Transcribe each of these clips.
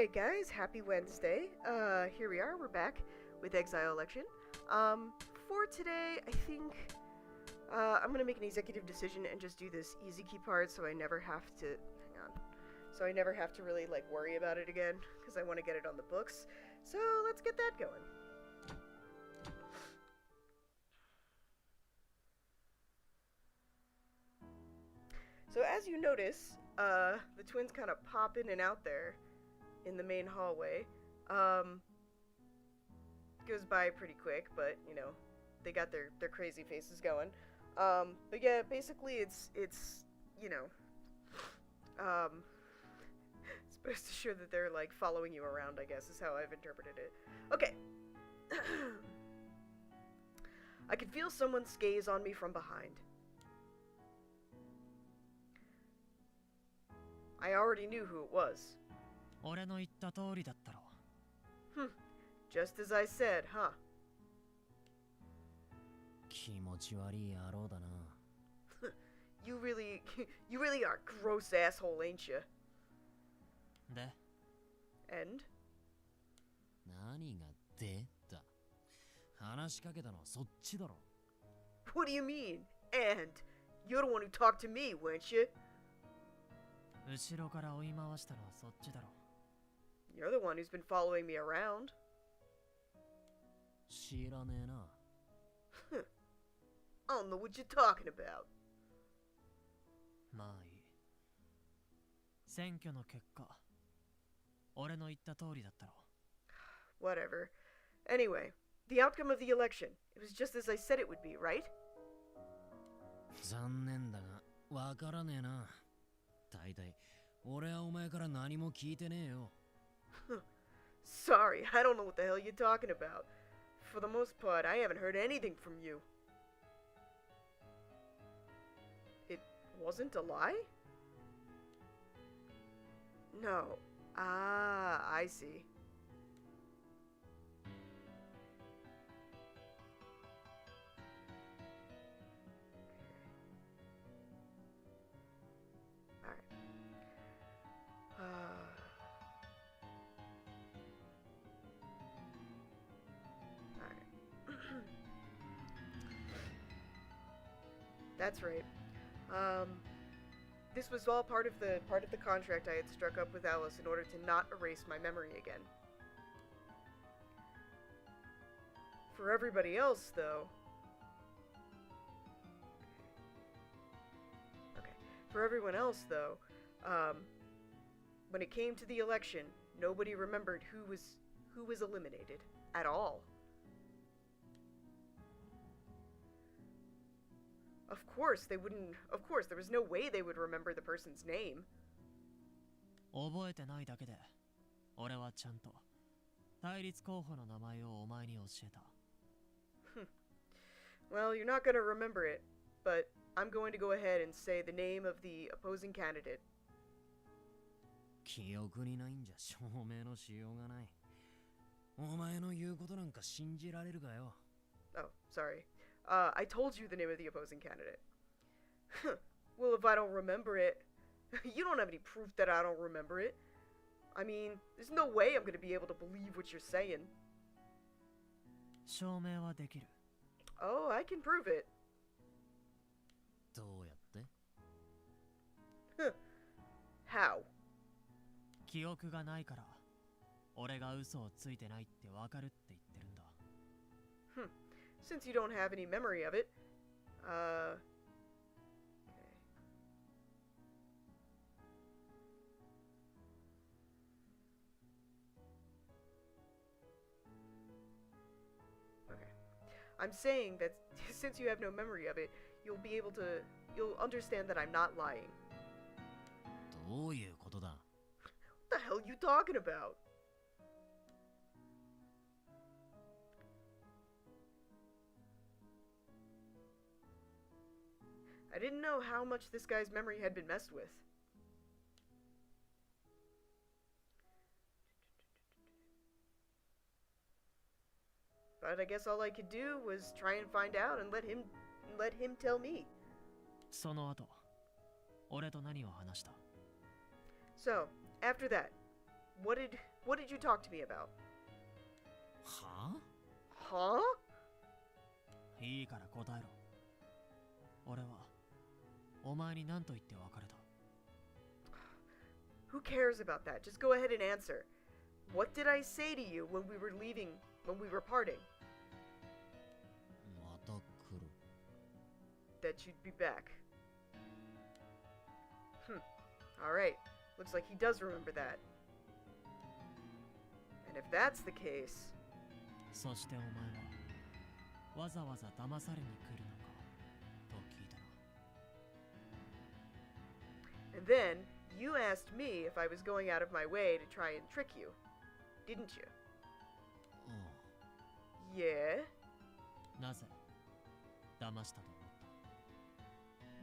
Alright guys, happy Wednesday. Here we are, we're back with Exile election. For today, I think, I'm gonna make an executive decision and just do this easy key part so I never have to, hang on, so I never have to really, like, worry about it again, because I want to get it on the books. So, let's get that going. So as you notice, the twins kind of pop in and out there in the main hallway. Goes by pretty quick, but you know, they got their crazy faces going. But yeah, basically it's you know, it's supposed to show that they're like following you around, I guess is how I've interpreted it. Okay. I could feel someone's gaze on me from behind. I already knew who it was. Just as I said, huh? You really are a gross asshole, ain't you? And? What do you mean? And? You're the one who talked to me, weren't you? You're the one who's been following me around. I don't know what you're talking about. Whatever. Anyway, the outcome of the election. It was just as I said it would be, right? Sorry, I don't know what the hell you're talking about. For the most part, I haven't heard anything from you. It wasn't a lie? No. Ah, I see. That's right. This was all part of the contract I had struck up with Alice in order to not erase my memory again. For everybody else, though... Okay. For everyone else, though, when it came to the election, nobody remembered who was eliminated at all. Of course, they wouldn't. Of course, there was no way they would remember the person's name. Well, you're not going to remember it, but I'm going to go ahead and say the name of the opposing candidate. Oh, sorry. I told you the name of the opposing candidate. Well, if I don't remember it, you don't have any proof that I don't remember it. I mean, there's no way I'm going to be able to believe what you're saying. Oh, I can prove it. How? Since you don't have any memory of it, okay. Okay. I'm saying that since you have no memory of it, you'll understand that I'm not lying. What the hell are you talking about? I didn't know how much this guy's memory had been messed with. But I guess all I could do was try and find out and let him tell me. So, after that, what did What did you talk to me about? は Huh? いいから答えろ。俺はお前に何と言って別れた。 Who cares about that? Just go ahead and answer. What did I say to you when we were leaving, when we were parting? また来る。 That you'd be back. Alright. Looks like he does remember that. And if that's the case... そしてお前はわざわざ騙されに来るのかと聞いたな。 And then, you asked me if I was going out of my way to try and trick you. Didn't you? ああ Yeah? なぜ騙したと思っ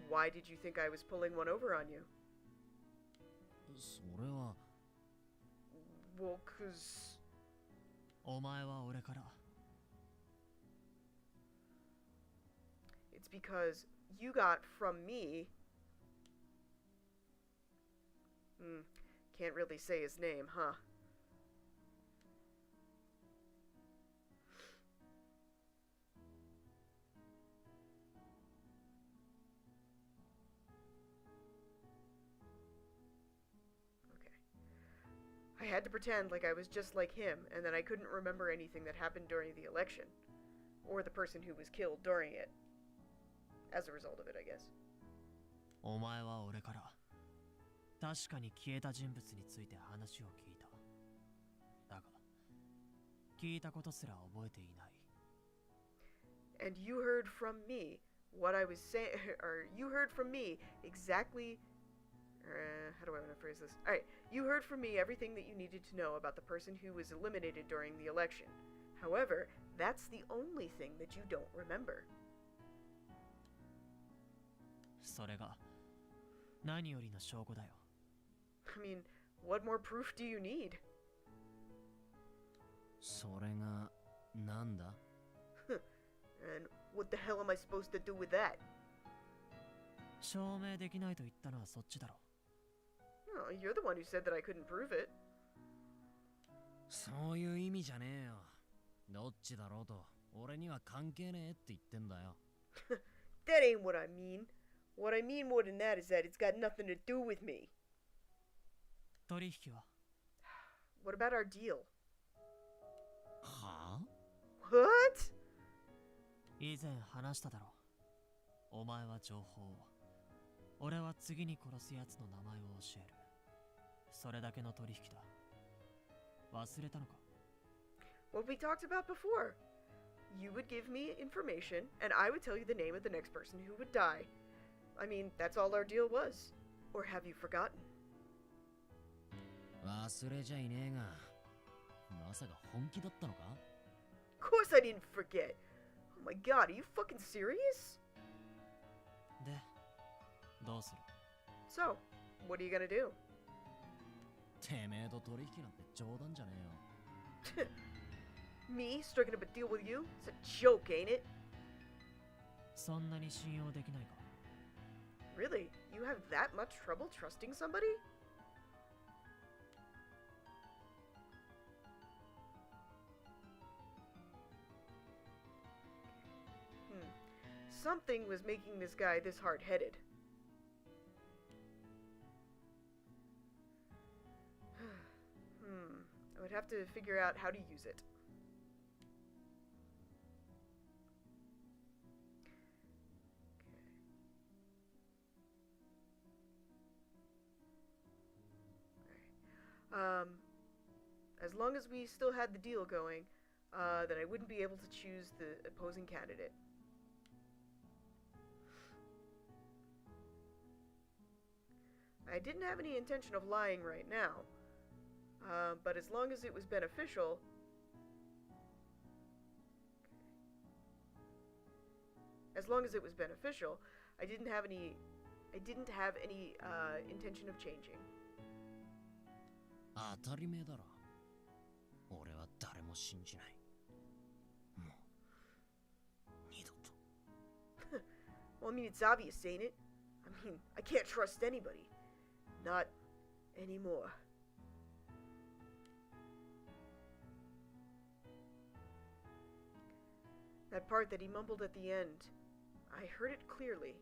た。 Why did you think I was pulling one over on you? それは Well, 'cause... お前は俺から It's because you got from me... Can't really say his name, huh? I had to pretend like I was just like him, and that I couldn't remember anything that happened during the election. Or the person who was killed during it. As a result of it, I guess. お前は俺から確かに消えた人物について話を聞いた。だが聞いたことすら覚えていない。 And you heard from me what I was saying, or you heard from me exactly... how do I want to phrase this? Alright, you heard from me everything that you needed to know about the person who was eliminated during the election. However, that's the only thing that you don't remember. それが何よりの証拠だよ。 I mean, what more proof do you need? それがなんだ? And what the hell am I supposed to do with that? 証明できないと言ったのはそっちだろ。 Oh, you're the one who said that I couldn't prove it. そういう意味じゃねえよ。どっちだろうと俺には関係ねえって言ってんだよ。 That ain't what I mean. What I mean more than that is that it's got nothing to do with me. 取引は What about our deal? はあ What? 以前話しただろ。お前は情報を、俺は次に殺す奴の名前を教える。それだけの取引だ。忘れたのか？ What we talked about before. You would give me information, and I would tell you the name of the next person who would die. I mean, that's all our deal was. Or have you forgotten? 忘れじゃいねえが、まさか本気だったのか？ Of course I didn't forget. Oh my god, are you fucking serious? で、どうする？ So, what are you gonna do? てめえと取引なんて冗談じゃねえよ。Me striking up a deal with you? It's a joke, ain't it? そんなに信用できないか？ Really? You have that much trouble trusting somebody? Something was making this guy this hard-headed. I would have to figure out how to use it. As long as we still had the deal going, then I wouldn't be able to choose the opposing candidate. I didn't have any intention of lying right now, but as long as it was beneficial... As long as it was beneficial, I didn't have any intention of changing. 当たり前だろ。俺は誰も信じない。もう二度と。 Well, I mean, it's obvious, ain't it? I mean, I can't trust anybody. Not anymore. That part that he mumbled at the end. I heard it clearly.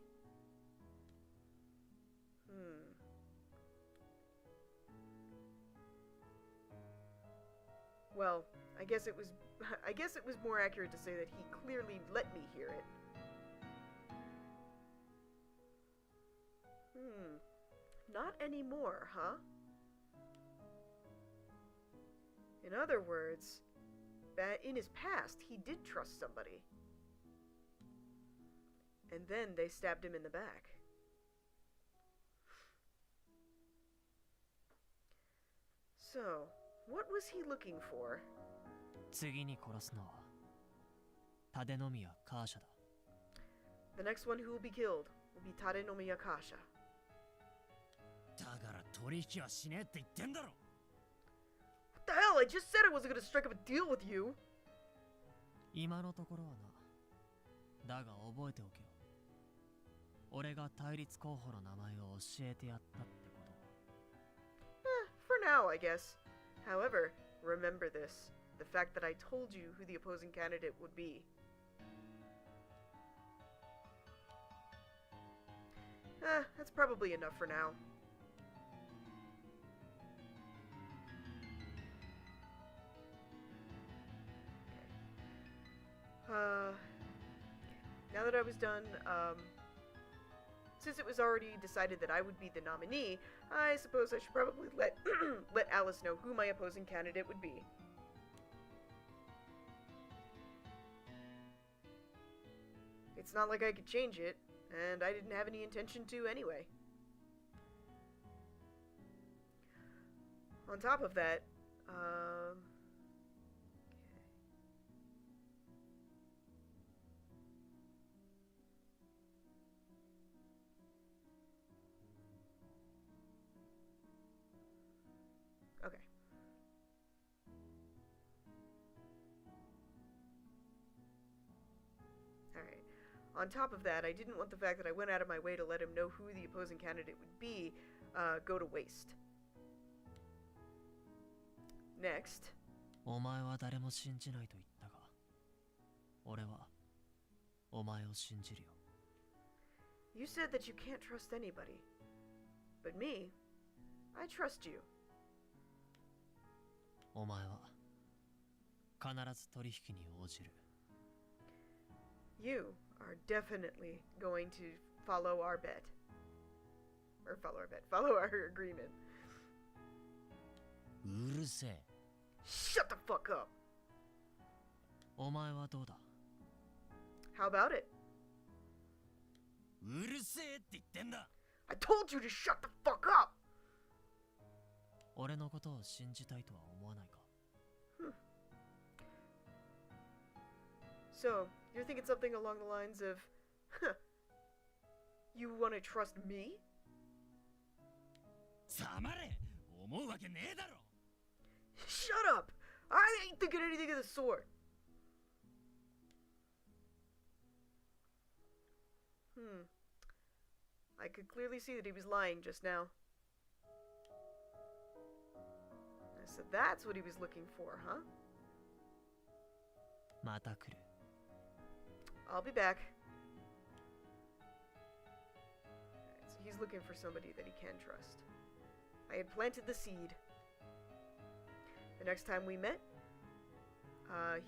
Well, I guess it was more accurate to say that he clearly let me hear it. Not anymore, huh? In other words, in his past, he did trust somebody. And then they stabbed him in the back. So, what was he looking for? 次に殺すのはタデノミヤカーシャだ。 The next one who will be killed will be Tadenomiya Kasha. だから取引はしねえって言ってんだろ。 What the hell? I just said I wasn't gonna strike up a deal with you. 今のところはな。だが覚えておけよ。俺が対立候補の名前を教えてやったってこと。For now, I guess. However, remember this. The fact that I told you who the opposing candidate would be. That's probably enough for now. Now that I was done, since it was already decided that I would be the nominee, I suppose I should probably let let Alice know who my opposing candidate would be. It's not like I could change it, and I didn't have any intention to anyway. On top of that, okay. Alright. On top of that, I didn't want the fact that I went out of my way to let him know who the opposing candidate would be, go to waste. Next. お前は誰も信じないと言ったが、俺はお前を信じるよ。 You said that you can't trust anybody. But me, I trust you. お前は必ず取引に応じる。 You are definitely going to follow our bet. Or follow our agreement. うるせえ。 Shut the fuck up! お前はどうだ？ How about it? うるせえって言ってんだ。 I told you to shut the fuck up! 俺のことを信じたいとは思わないか？ So, you're thinking something along the lines of, you want to trust me? ざまれ！思うわけねえだろ！ Shut up! I ain't thinking anything of the sort. I could clearly see that he was lying just now. So that's what he was looking for, huh? また来る。 I'll be back. Alright, so he's looking for somebody that he can trust. I had planted the seed. The next time we met,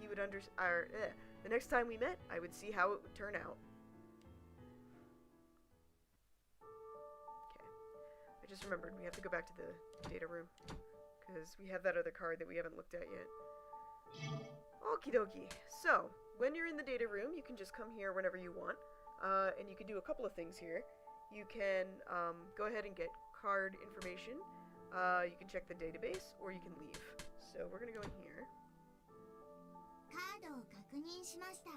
he would the next time we met, I would see how it would turn out. Okay. I just remembered we have to go back to the data room, because we have that other card that we haven't looked at yet. Okie dokie. So, when you're in the data room, you can just come here whenever you want, and you can do a couple of things here. You can go ahead and get card information, you can check the database, or you can leave. So we're gonna go in here. カードを確認しました。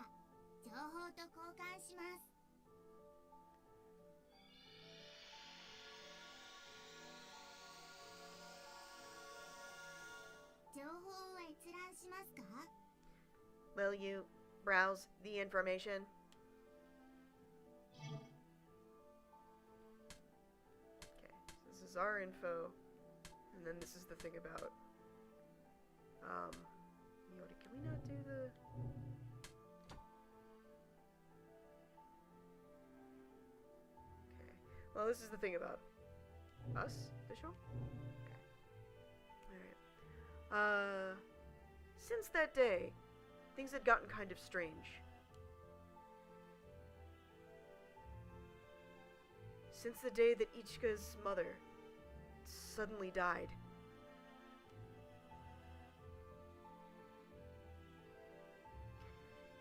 情報と交換します。情報を閲覧しますか？ Will you browse the information? Okay, so this is our info, and then this is the thing about Yuri, can we not do the... Well, this is the thing about us, the show. Okay. Alright. Since that day, things had gotten kind of strange. Since the day that Ichika's mother suddenly died.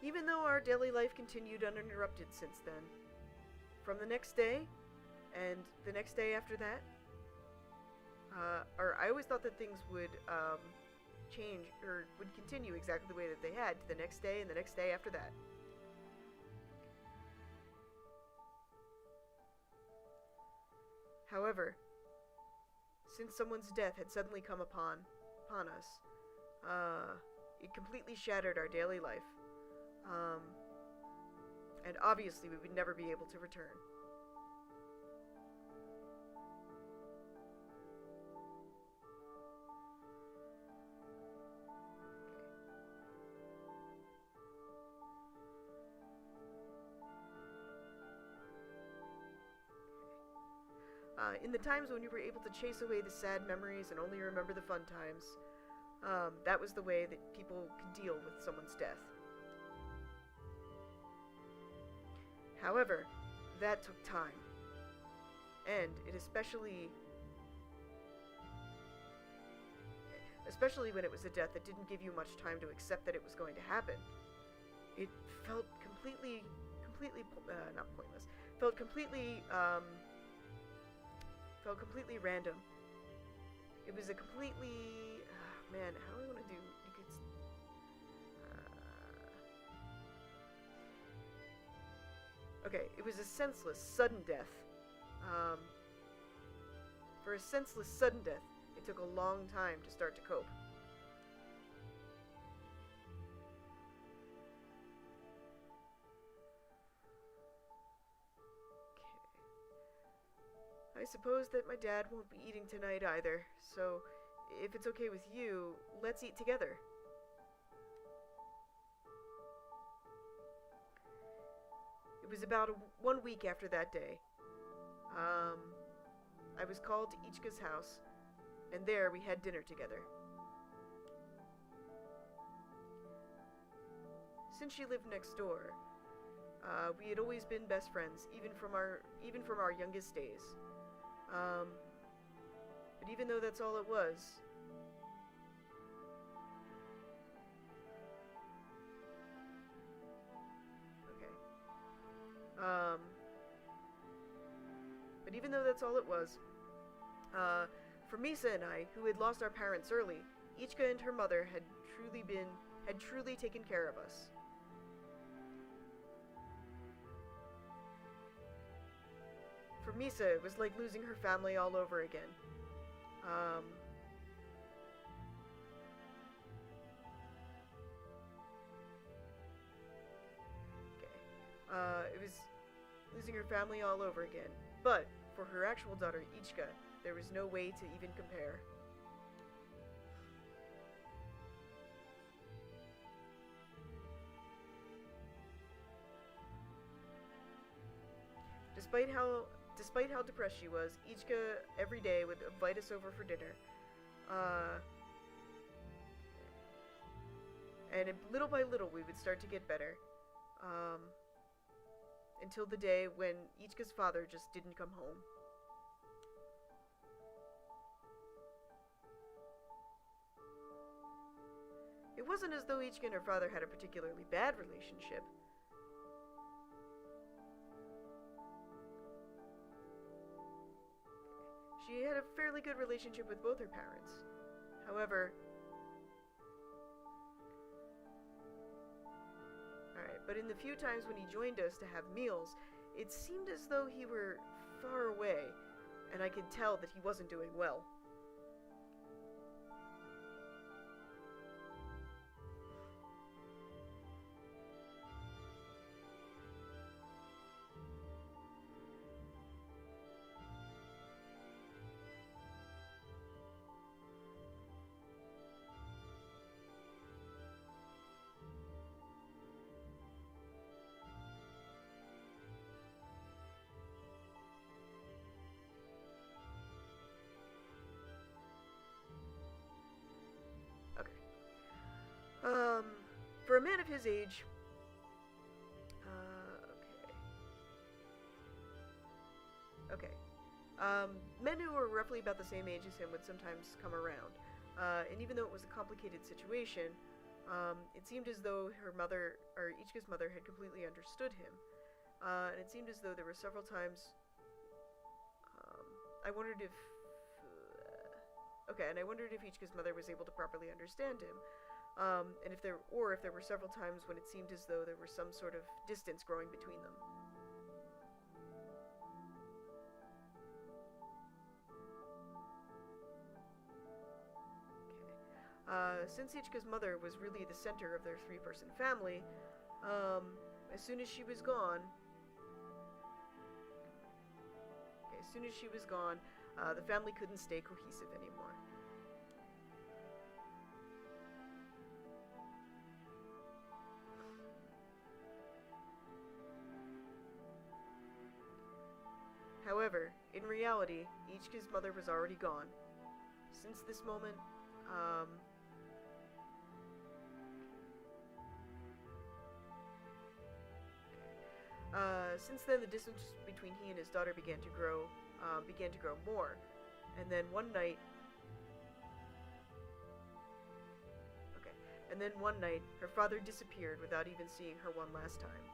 Even though our daily life continued uninterrupted since then, from the next day, and the next day after that, or I always thought that things would change, or would continue exactly the way that they had, to the next day and the next day after that. However, since someone's death had suddenly come upon us, it completely shattered our daily life. And obviously we would never be able to return. In the times when you were able to chase away the sad memories and only remember the fun times, that was the way that people could deal with someone's death. However, that took time. And it especially when it was a death that didn't give you much time to accept that it was going to happen. It felt completely, not pointless. Felt completely random. It was a completely, man, how do I want to do, you could, okay, it was a senseless, sudden death. For a senseless, sudden death, it took a long time to start to cope. I suppose that my dad won't be eating tonight either, so if it's okay with you, let's eat together. It was about 1 week after that day. I was called to Ichika's house, and there we had dinner together. Since she lived next door, we had always been best friends, even from our youngest days. But even though that's all it was, for Misa and I, who had lost our parents early, Ichika and her mother had truly taken care of us. For Misa, it was like losing her family all over again. It was losing her family all over again. But for her actual daughter, Ichika, there was no way to even compare. Despite how depressed she was, Ichika every day would invite us over for dinner. And little by little we would start to get better. Until the day when Ichika's father just didn't come home. It wasn't as though Ichika and her father had a particularly bad relationship. She had a fairly good relationship with both her parents. However, but in the few times when he joined us to have meals, it seemed as though he were far away, and I could tell that he wasn't doing well. a man of his age... Okay. Men who were roughly about the same age as him would sometimes come around. And even though it was a complicated situation, it seemed as though her mother, or Ichika's mother, had completely understood him. And it seemed as though there were several times... I wondered if... and I wondered if Ichika's mother was able to properly understand him. And if there were several times when it seemed as though there was some sort of distance growing between them. Since Ichika's mother was really the center of their three-person family, as soon as she was gone, the family couldn't stay cohesive anymore. However, in reality, Ichika's mother was already gone. Since this moment, since then, the distance between he and his daughter began to grow more. And then one night, her father disappeared without even seeing her one last time.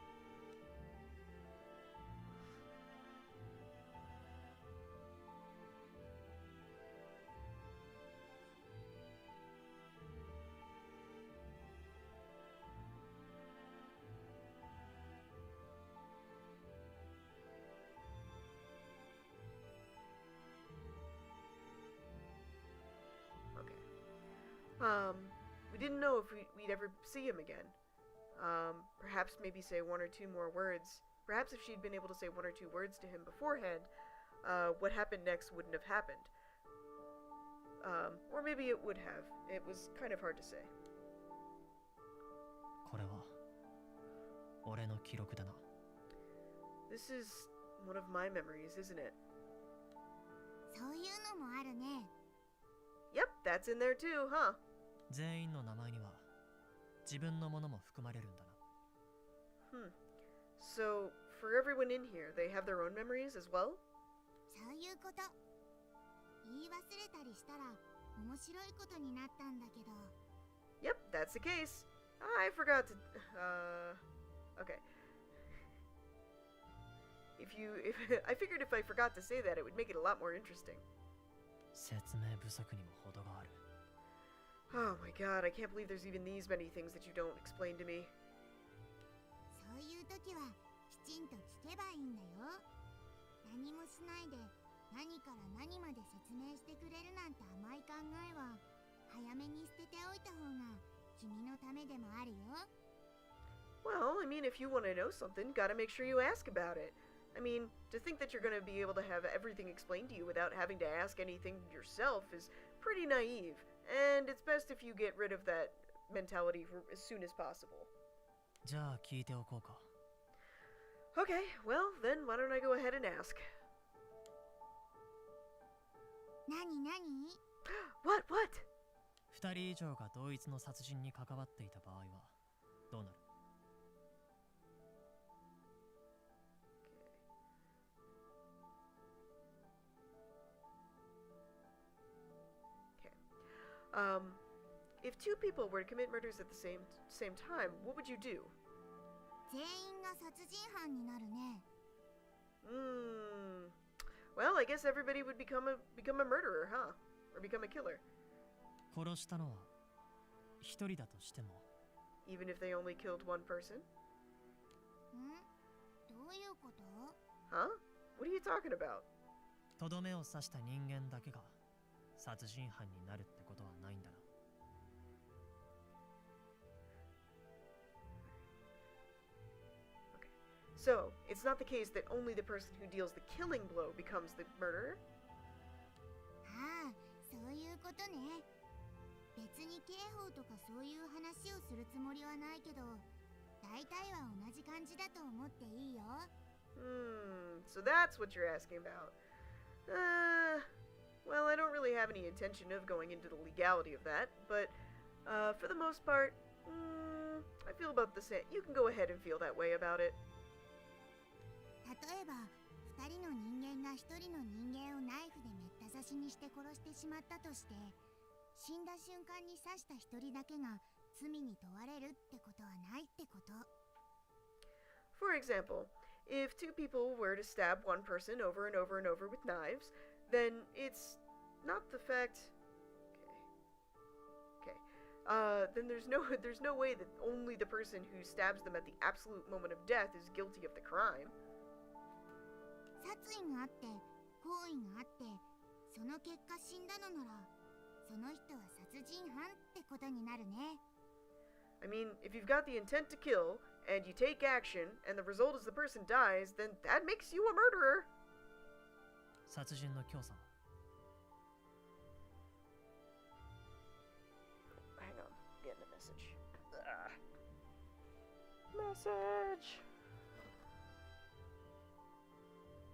We didn't know if we'd ever see him again. Perhaps maybe say one or two more words. Perhaps if she'd been able to say one or two words to him beforehand, what happened next wouldn't have happened. Or maybe it would have. It was kind of hard to say. これは俺の記録だな。 This is one of my memories, isn't it? そういうのもあるね。 Yep, that's in there too, huh? 全員の名前には自分のものも含まれるんだな。 So, for everyone in here, they have their own memories as well? そういうこと。言い忘れたりしたら面白いことになったんだけど。 Yep, that's the case. I forgot to... Okay. I figured if I forgot to say that, it would make it a lot more interesting. 説明不足にも程がある。 Oh my god, I can't believe there's even these many things that you don't explain to me. そういう時はきちんと聞けばいいんだよ。何もしないで何から何まで説明してくれるなんて甘い考えは早めに捨てておいた方が君のためでもあるよ。 Well, I mean, if you want to know something, gotta make sure you ask about it. I mean, to think that you're gonna be able to have everything explained to you without having to ask anything yourself is pretty naive. And it's best if you get rid of that mentality as soon as possible. じゃあ聞いておこうか。 Okay, well, then why don't I go ahead and ask? 何 What? 2人以上が同一の殺人に関わっていた場合はどうなる？ If two people were to commit murders at the same time, what would you do? 全員が殺人犯になるね。 Well, I guess everybody would become a murderer, huh? Or become a killer. 殺したのは1人だとしても Even if they only killed one person? どういうこと？ Huh? What are you talking about? とどめを刺した人間だけが殺人犯になるってことはないんだな。 So, it's not the case that only the person who deals the killing blow becomes the murderer? ああ、そういうことね。別に刑法とかそういう話をするつもりはないけど、大体は同じ感じだと思っていいよ。So that's what you're asking about. Well, I don't really have any intention of going into the legality of that, but for the most part, I feel about the same. You can go ahead and feel that way about it. 例えば2人の人間が1人の人間をナイフでめった刺しにして殺してしまったとして、死んだ瞬間に刺した1人だけが罪に問われるってことはないってこと。 For example, if two people were to stab one person over and over and over with knives, then it's not the fact. Okay. Then there's no way that only the person who stabs them at the absolute moment of death is guilty of the crime. 殺意があって行為があって、その結果死んだのなら、その人は殺人犯ってことになるね。 I mean, if you've got the intent to kill, and you take action, and the result is the person dies, then that makes you a murderer. 殺人の教唆は Hang on, getting a message. Message!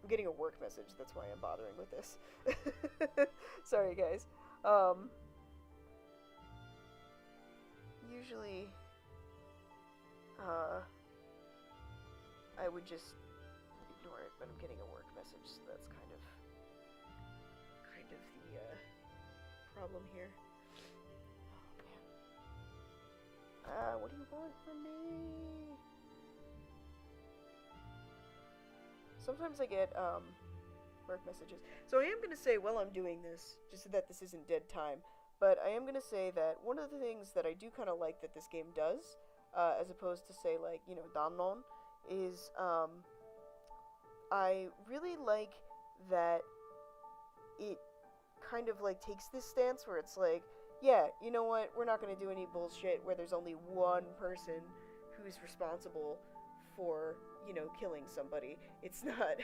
I'm getting a work message, that's why I'm bothering with this. Sorry, guys. Usually, I would just ignore it, but I'm getting a work message, so that's kind of the, problem here. Oh, man. What do you want from me? Sometimes I get, work messages. So I am gonna say while I'm doing this, just so that this isn't dead time, but I am gonna say that one of the things that I do kind of like that this game does, as opposed to say like, you know, Dannon, is, I really like that it kind of like takes this stance where it's like, yeah, you know what, we're not gonna do any bullshit where there's only one person who's responsible for, you know, killing somebody. It's not,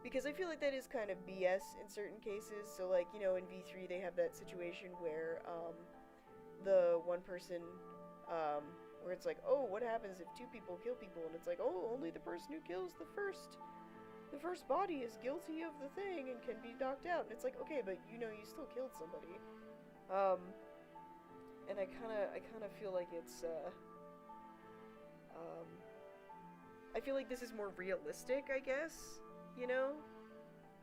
because I feel like that is kind of BS in certain cases. So like, you know, in V3 they have that situation where, the one person, where it's like, oh, what happens if two people kill people? And it's like, oh, only the person who kills the first body is guilty of the thing and can be knocked out. And it's like, okay, but you know, you still killed somebody. And I kind of feel like it's, I feel like this is more realistic, I guess, you know?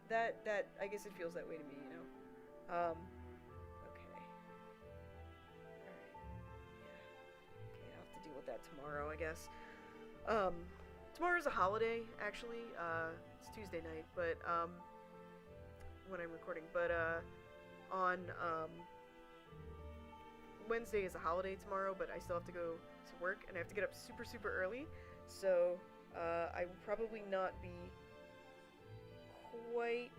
That, I guess it feels that way to me, you know? Okay. Alright. Yeah. Okay, I'll have to deal with that tomorrow, I guess. Tomorrow's a holiday, actually. It's Tuesday night, but, when I'm recording, but, on, Wednesday is a holiday tomorrow, but I still have to go to work, and I have to get up super, super early, so, I will probably not be quite,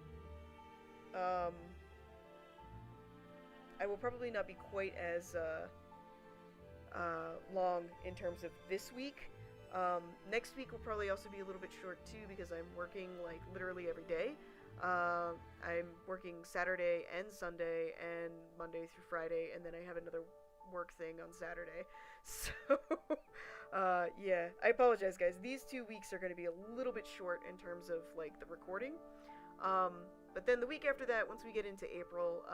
I will probably not be quite as, long in terms of this week. Next week will probably also be a little bit short too, because I'm working, like, literally every day. I'm working Saturday and Sunday, and Monday through Friday, and then I have another work thing on Saturday. So, yeah, I apologize, guys. These 2 weeks are going to be a little bit short in terms of, like, the recording. But then the week after that, once we get into April,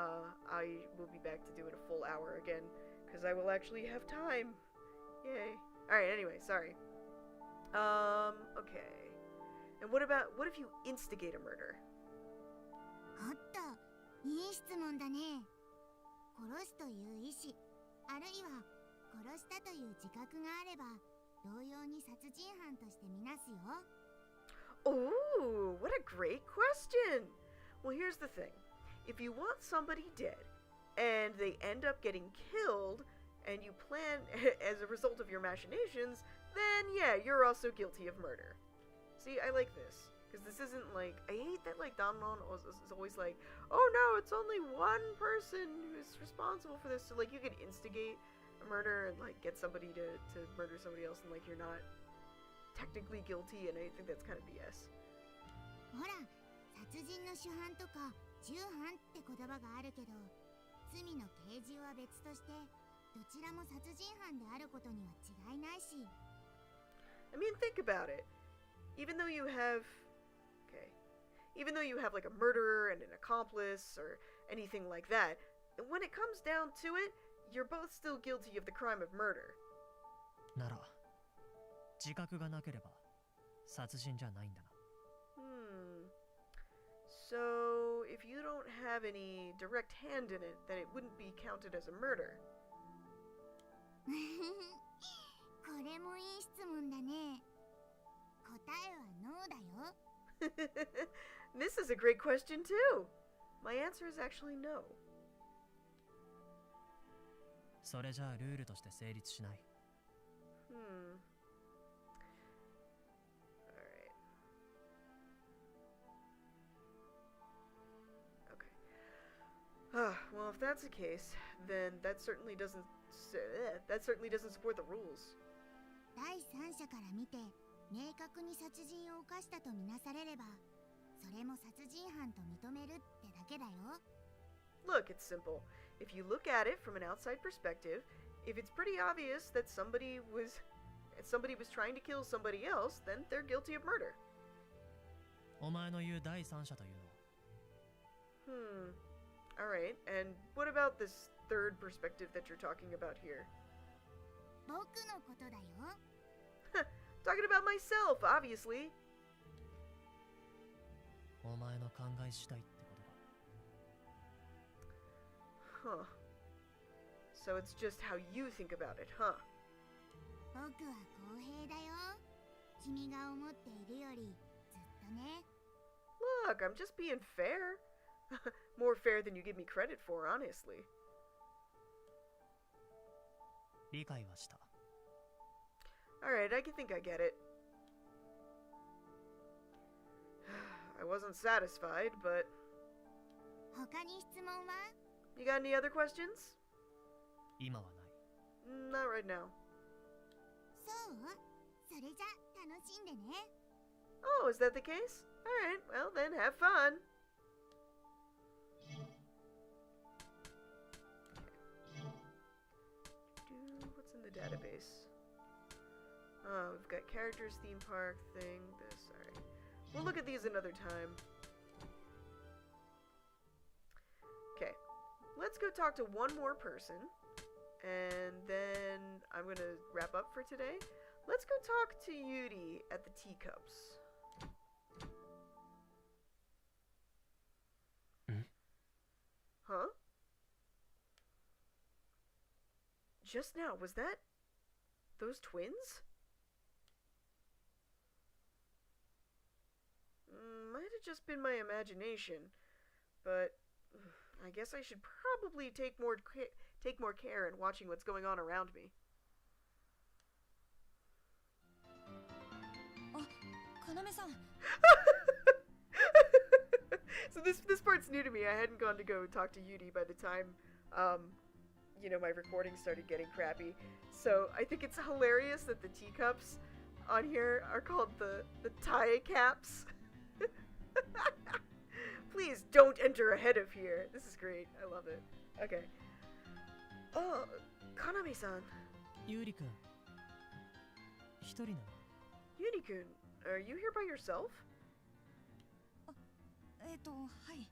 I will be back to doing a full hour again, because I will actually have time. Yay. Alright, anyway, sorry. Okay. And what if you instigate a murder? おっと、いい質問だね。殺すという意思、あるいは殺したという自覚があれば、同様に殺人犯としてみなすよ。 Ooh, what a great question! Well, here's the thing. If you want somebody dead, and they end up getting killed, and you plan as a result of your machinations, then yeah, you're also guilty of murder. See, I like this. Because this isn't like, I hate that like Dannon is always like, oh no, it's only one person who's responsible for this. So like you could instigate a murder and like get somebody to murder somebody else and like you're not technically guilty, and I think that's kind of BS. ほら、殺人の主犯とか従犯って言葉があるけど、罪の刑重は別として、どちらも殺人犯であることには違いないし。I mean, think about it. Even though you have like a murderer and an accomplice or anything like that, when it comes down to it, you're both still guilty of the crime of murder. なら自覚がなければ殺人じゃないんだな。So, if you don't have any direct hand in it, then it wouldn't be counted as a murder. これもいい質問だね。答えはノーだよ。This is a great question too. My answer is actually no. それじゃあルールとして成立しない。Alright. Okay. Well, if that's the case, then that certainly doesn't support the rules. 第三者から見て明確に殺人を犯したとみなされれば、それも殺人犯と認めるってだけだよ。Look, it's simple. If you look at it from an outside perspective, if it's pretty obvious that somebody was trying to kill somebody else, then they're guilty of murder. お前の言う第三者というのは。Alright, and what about this third perspective that you're talking about here? 僕のことだよ。Talking about myself, obviously. お前の考え次第ってことか。Huh. So it's just how you think about it, huh? 僕は公平だよ。君が思っているよりずっとね。Look, I'm just being fair. More fair than you give me credit for, honestly. 理解はした。Alright, I think I get it. I wasn't satisfied, but... 他に質問は？ You got any other questions? 今はない。Not right now. そう？それじゃ楽しんでね。Oh, is that the case? Alright, well then, have fun. What's in the database? Oh, we've got characters, theme park, thing, this, alright. We'll look at these another time. Okay, let's go talk to one more person, and then I'm gonna wrap up for today. Let's go talk to Yuri at the teacups. Huh? Just now, was that those twins? Might have just been my imagination, but I guess I should probably take more care in watching what's going on around me. あ、かなめさん。So this part's new to me. I hadn't gone to go talk to Yuri by the time, my recording started getting crappy. So I think it's hilarious that the teacups on here are called the teacups. Please don't enter ahead of here. This is great. I love it. Okay. Oh, Kanami-san. ユーリくん。一人なの？ Yuri-kun, are you here by yourself? はい。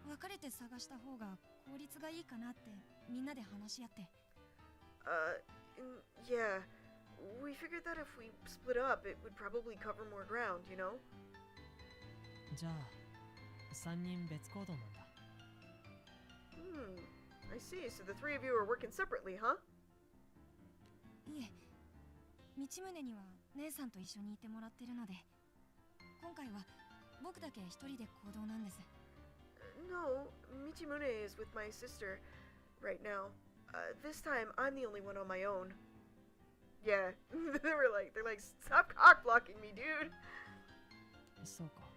別れて探した方が効率がいいかなってみんなで話し合って。Yeah. We figured that if we split up, it would probably cover more ground, you know? じゃあ、三人別行動なんだ。I see. So the three of you are working separately, huh? いえ、道宗には姉さんと一緒にいてもらってるので、今回は僕だけ一人で行動なんです。No, Michimune is with my sister right now. This time I'm the only one on my own. Yeah, they're like, stop cock blocking me, dude. そうか。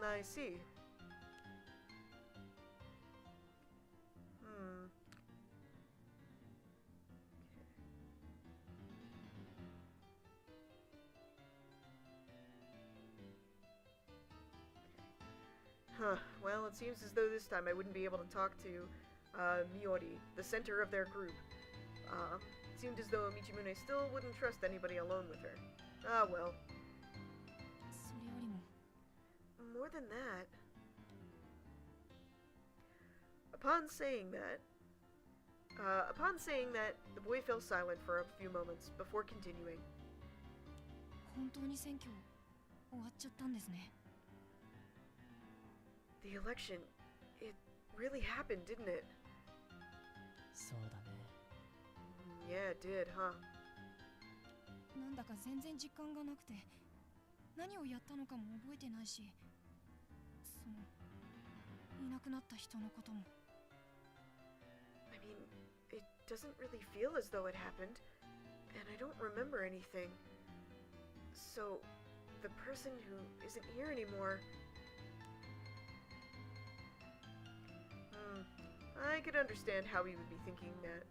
I see. Well, it seems as though this time I wouldn't be able to talk to Miyori, the center of their group. It seemed as though Michimune still wouldn't trust anybody alone with her. Ah, well. それよりも。More than that. Upon saying that, the boy fell silent for a few moments before continuing. 本当に選挙終わっちゃったんですね。The election, it really happened, didn't it? そうだね。Yeah, it did, huh? なんだか全然実感がなくて、何をやったのかも覚えてないし、そのいなくなった人のことも。I mean, it doesn't really feel as though it happened, and I don't remember anything. So, the person who isn't here anymore... I could understand how he would be thinking that.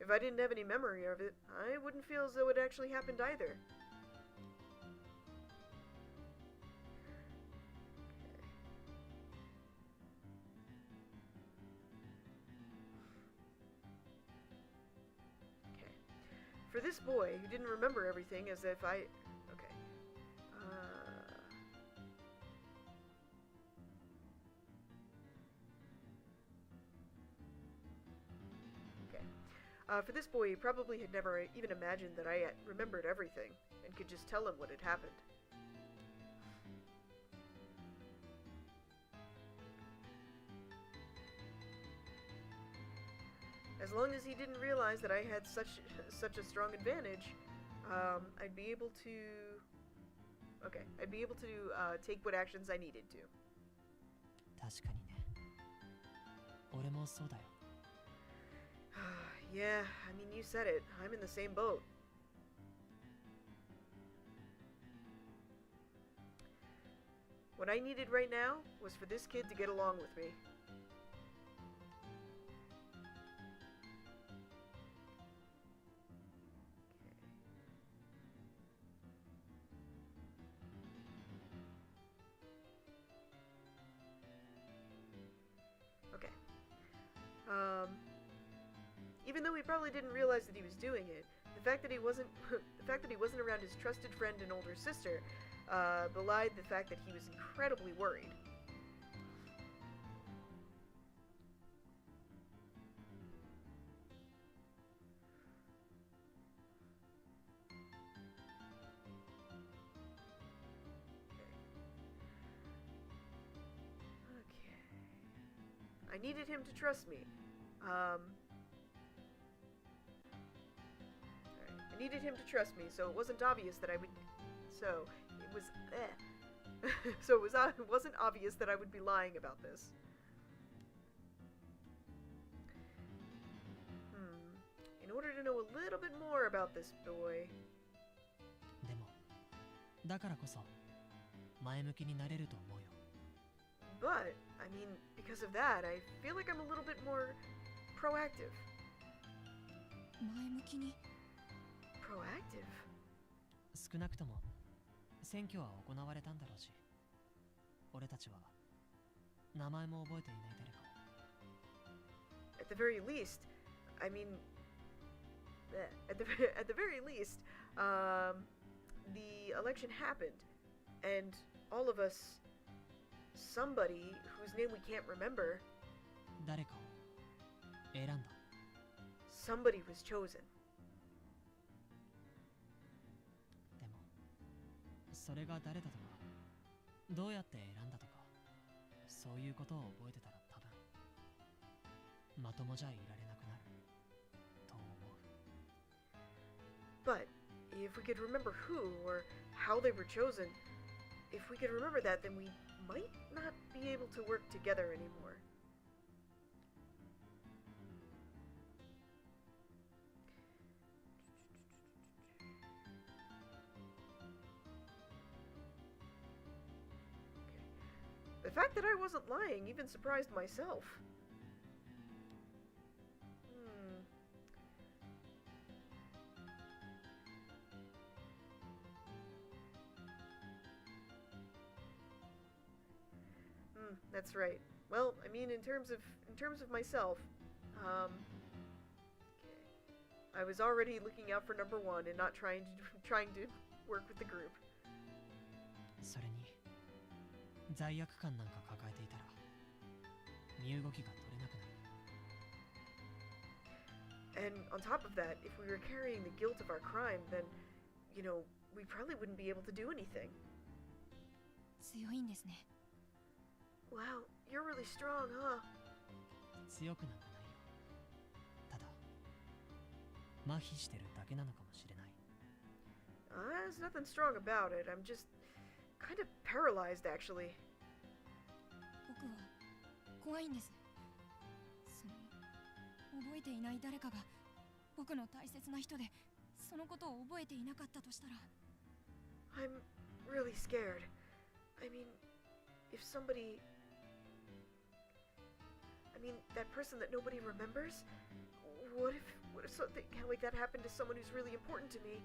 If I didn't have any memory of it, I wouldn't feel as though it actually happened either. Okay. For this boy who didn't remember everything as if I... Okay. For this boy, he probably had never even imagined that I remembered everything and could just tell him what had happened. As long as he didn't realize that I had such a strong advantage, I'd be able to... Okay, I'd be able to take what actions I needed to. 確かにね。俺もそうだよ。Yeah, I mean, you said it. I'm in the same boat. What I needed right now was for this kid to get along with me. Okay. Even though he probably didn't realize that he was doing it, the fact that he wasn't around his trusted friend and older sister belied the fact that he was incredibly worried. Okay. I needed him to trust me. I needed him to trust me, so it wasn't obvious that I would... So, it was... so it wasn't obvious that I would be lying about this. In order to know a little bit more about this boy... でも、だからこそ、前向きになれると思うよ。But, I mean, because of that, I feel like I'm a little bit more proactive. 前向きに。Proactive? 少なくとも、選挙は行われたんだろうし、俺たちは、名前も覚えていない誰かを。At the very least, I mean... At the very least, the election happened, and all of us... Somebody whose name we can't remember... 誰かを選んだ。Somebody was chosen. でも、それが誰だとか、どうやって選んだとか、そういうことを覚えてたら多分、まともじゃいられなくなる、と思う。But, if we could remember who or how they were chosen, if we could remember that, then we might not be able to work together anymore. The fact that I wasn't lying even surprised myself. That's right. Well, I mean, in terms of myself, I was already looking out for number one and not trying to work with the group. それに、罪悪感なんか抱えていたら、身動きが取れなくなる。And on top of that, if we were carrying the guilt of our crime, then, we probably wouldn't be able to do anything. 強いんですね。 Wow, you're really strong, huh? 強くなんかないよ。ただ麻痺してるだけなのかもしれない。 There's nothing strong about it. I'm just kind of paralyzed, actually. 僕は怖いんです。覚えていない誰かが僕の大切な人でそのことを覚えていなかったとしたら。 I'm really scared. I mean, if somebody... that person that nobody remembers? What if something like that happened to someone who's really important to me?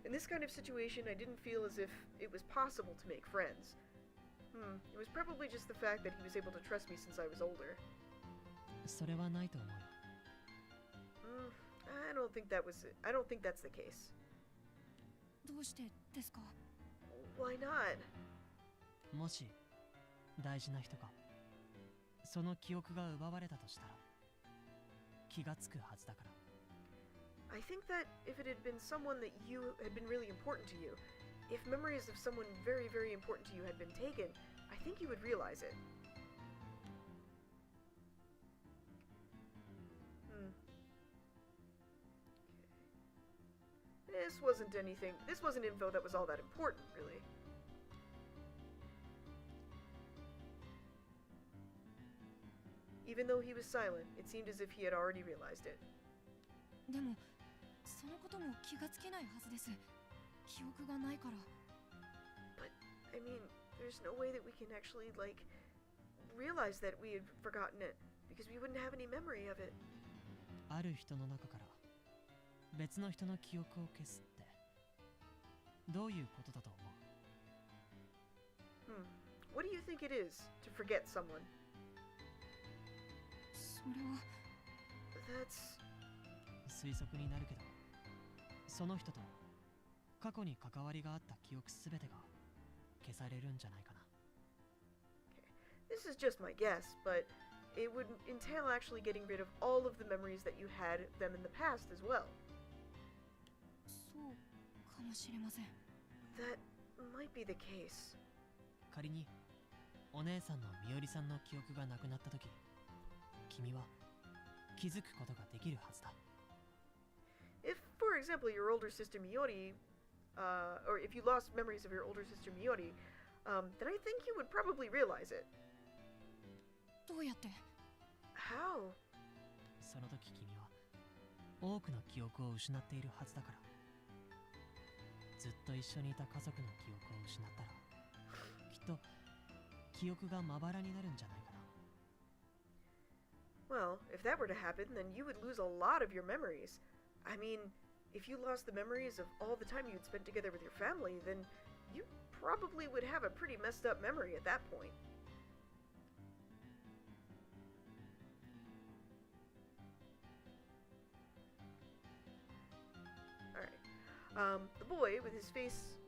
In this kind of situation, I didn't feel as if it was possible to make friends. It was probably just the fact that he was able to trust me since I was older. それはないと思うよ。I don't think that's the case. どうしてですか？ Why not? もし大事な人がその記憶が奪われたとしたら気がつくはずだから。 I think that if it had been someone that had been really important to you, if memories of someone very, very important to you had been taken, I think you would realize it. This wasn't info that was all that important, really. Even though he was silent, it seemed as if he had already realized it. でもそのことも気がつけないはずです。記憶がないから。 But, there's no way that we can actually, realize that we had forgotten it, because we wouldn't have any memory of it. ある人の中から別の人の記憶を消すってどういうことだと思う？ What do you think it is to forget someone? それは。 That's... 推測になるけど、その人と過去に関わりがあった記憶すべてが消されるんじゃないかな。 This is just my guess, but it would entail actually getting rid of all of the memories that you had of them in the past as well. そうかもしれません。 That might be the case. 仮にお姉さんのみよりさんの記憶がなくなったとき、君は気づくことができるはずだ。 If, for example, your older sister Miyori, or if you lost memories of your older sister Miyori, then I think you would probably realize it. どうやって？ How? その時君は多くの記憶を失っているはずだから。ずっと一緒にいた家族の記憶を失ったら、きっと記憶がまばらになるんじゃないかな。 Well, if that were to happen, then you would lose a lot of your memories. If you lost the memories of all the time you'd spent together with your family, then you probably would have a pretty messed up memory at that point. Alright. The boy, with his face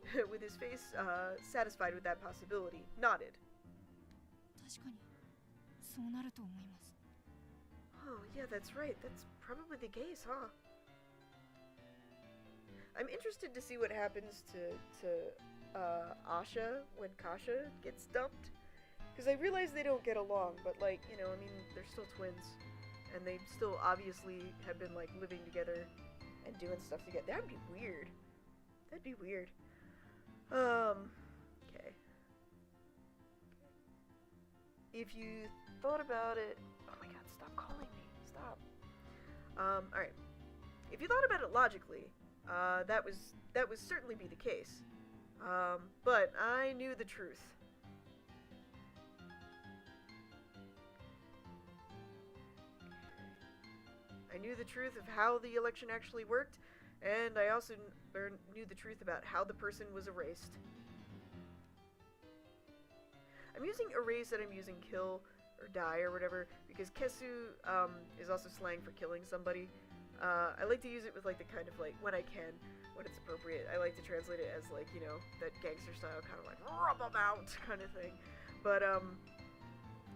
satisfied with that possibility, nodded. 確かにそうなると思います。 Oh, yeah, that's right. That's probably the case, huh? I'm interested to see what happens to Asha when Kasha gets dumped. Because I realize they don't get along, but they're still twins. And they still obviously have been, living together and doing stuff together. That'd be weird. That'd be weird. Okay. If you thought about it... Oh my god, stop calling me. Stop. Alright. If you thought about it logically, that would certainly be the case. But I knew the truth. I knew the truth of how the election actually worked, and I also knew the truth about how the person was erased. I'm using erase and I'm using kill or die or whatever because kesu is also slang for killing somebody. I like to use it with like the kind of like when I can, when it's appropriate. I like to translate it as like, you know, that gangster style kind of like rub 'em out kind of thing. But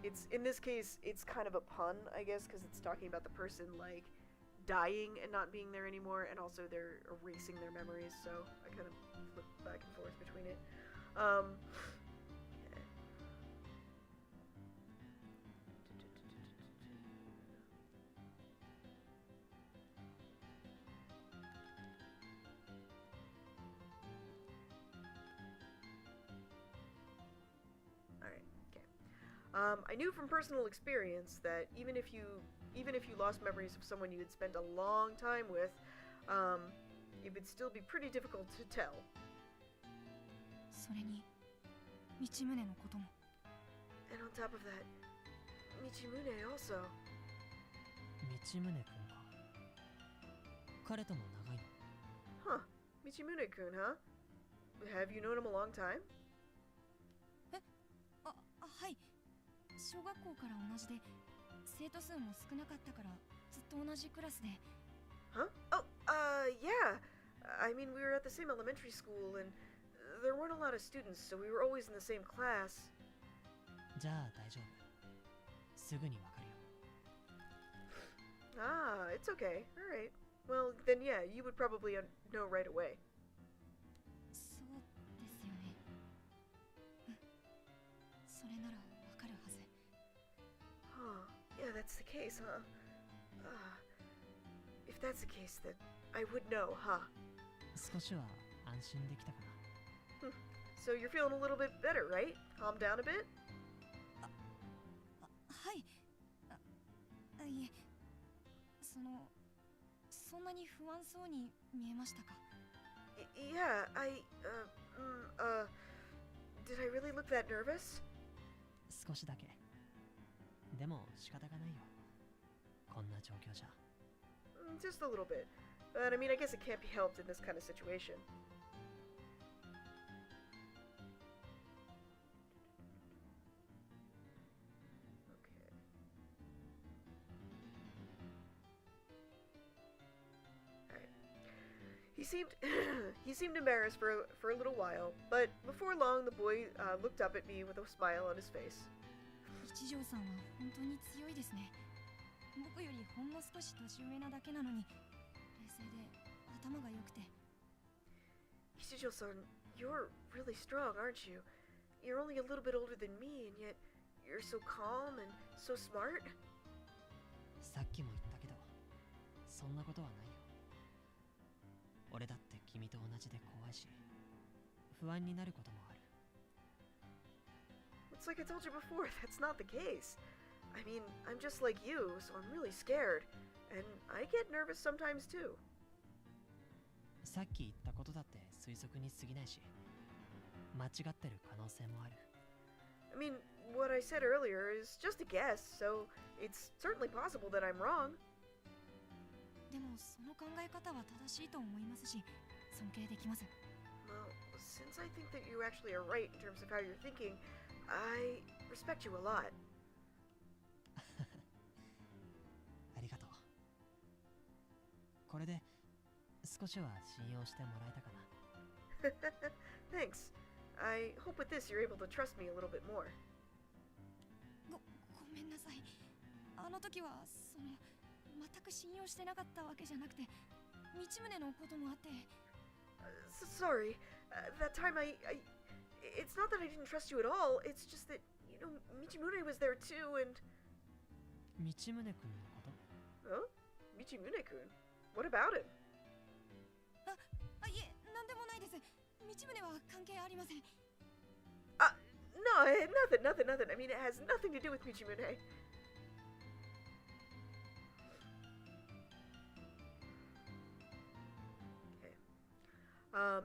it's in this case it's kind of a pun, I guess, because it's talking about the person like dying and not being there anymore, and also they're erasing their memories. So I kind of flip back and forth between it. I knew from personal experience that even if you lost memories of someone you had spent a long time with, it would still be pretty difficult to tell. それに道宗のことも。 And on top of that, Michimune also. 道宗くんか。彼とも長いの？ Huh, Michimune-kun, huh? Have you known him a long time? はい。小学校から同じで、生徒数も少なかったからずっと同じクラスで。 Huh? Oh, yeah. I mean, we were at the same elementary school, and there weren't a lot of students, so we were always in the same class. じゃあ大丈夫。すぐにわかるよ。 Ah, it's okay. All right. Well, then yeah, you would probably know right away. そうですよね。それならわかるはず。 Huh. Yeah, that's the case, huh? If that's the case, then I would know, huh? 少しは安心できたかな。 So you're feeling a little bit better, right? Calm down a bit? はい。いえ、そんなに不安そうに見えましたか？ Yeah, did I really look that nervous? 少しだけ。でも仕方がないよ。こんな状況じゃ。 Just a little bit. But I mean, I guess it can't be helped in this kind of situation. Okay. Alright. He seemed embarrassed for a little while, but before long the boy looked up at me with a smile on his face. 一条さんは本当に強いですね。僕よりほんの少し年上なだけなのに、冷静で頭が良くて。 Ichijo-san, you're really strong, aren't you? You're only a little bit older than me, and yet you're so calm and so smart. さっきも言ったけど、そんなことはないよ。俺だって君と同じで怖いし、不安になることもある。 It's like I told you before, that's not the case. I mean, I'm just like you, so I'm really scared. And I get nervous sometimes too. さっき言ったことだって推測に過ぎないし、間違ってる可能性もある。 I mean, what I said earlier is just a guess, so it's certainly possible that I'm wrong. でもその考え方は正しいと思いますし、尊敬できます。 Well, since I think that you actually are right in terms of how you're thinking, I respect you a lot. ありがとう。これで少しは信用してもらえたかな。 Thanks. I hope with this you're able to trust me a little bit more. ごめんなさい。あの時は全く信用してなかったわけじゃなくて、道宗のこともあって。Sorry. That time it's not that I didn't trust you at all. It's just that, you know, Michimune was there too, and... 道宗くんのこと？ Huh? Michimune-kun? What about him? いえ、なんでもないです。道宗は関係ありません。 No, nothing. I mean, it has nothing to do with Michimune. Okay.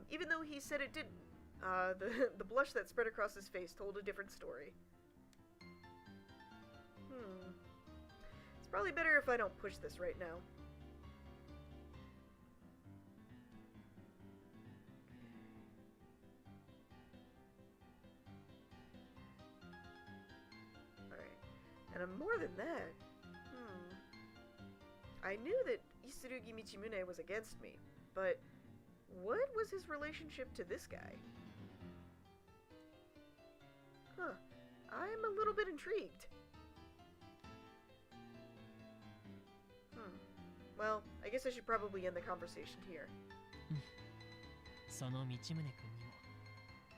Even though he said it didn't, the blush that spread across his face told a different story. It's probably better if I don't push this right now. More than that. I knew that Isurugi Michimune was against me, but what was his relationship to this guy? Huh. I'm a little bit intrigued. Well, I guess I should probably end the conversation here. その道宗君にも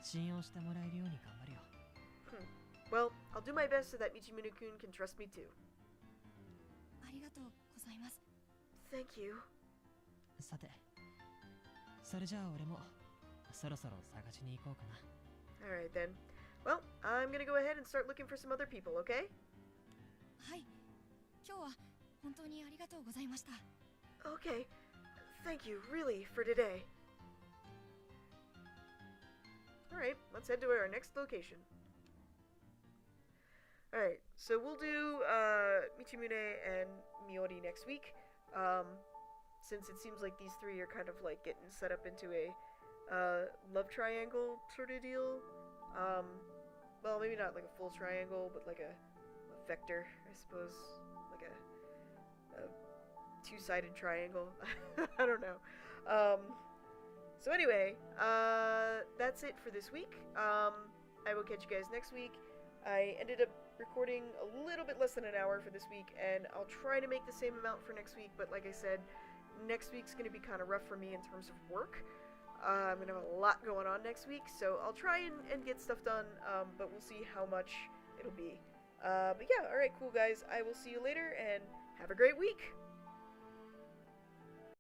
信用してもらえるように頑張るよ。Well, I'll do my best so that Michimune-kun can trust me too. ありがとうございます。 Thank you. さて、それじゃあ俺もそろそろ探しに行こうかな。Alright then. Well, I'm gonna go ahead and start looking for some other people, okay? はい。今日は本当にありがとうございました。 Okay. Thank you, really, for today. Alright, let's head to our next location. Alright, so we'll do Michimune and Miori next week. Since it seems like these three are kind of like getting set up into a love triangle sort of deal. Well, maybe not like a full triangle, but like a vector, I suppose. Like a two-sided triangle. I don't know. So anyway, that's it for this week. I will catch you guys next week. I ended up recording a little bit less than an hour for this week, and I'll try to make the same amount for next week, but like I said, next week's going to be kind of rough for me in terms of work. I'm going to have a lot going on next week, so I'll try and get stuff done, but we'll see how much it'll be. But yeah, alright, cool guys. I will see you later, and have a great week!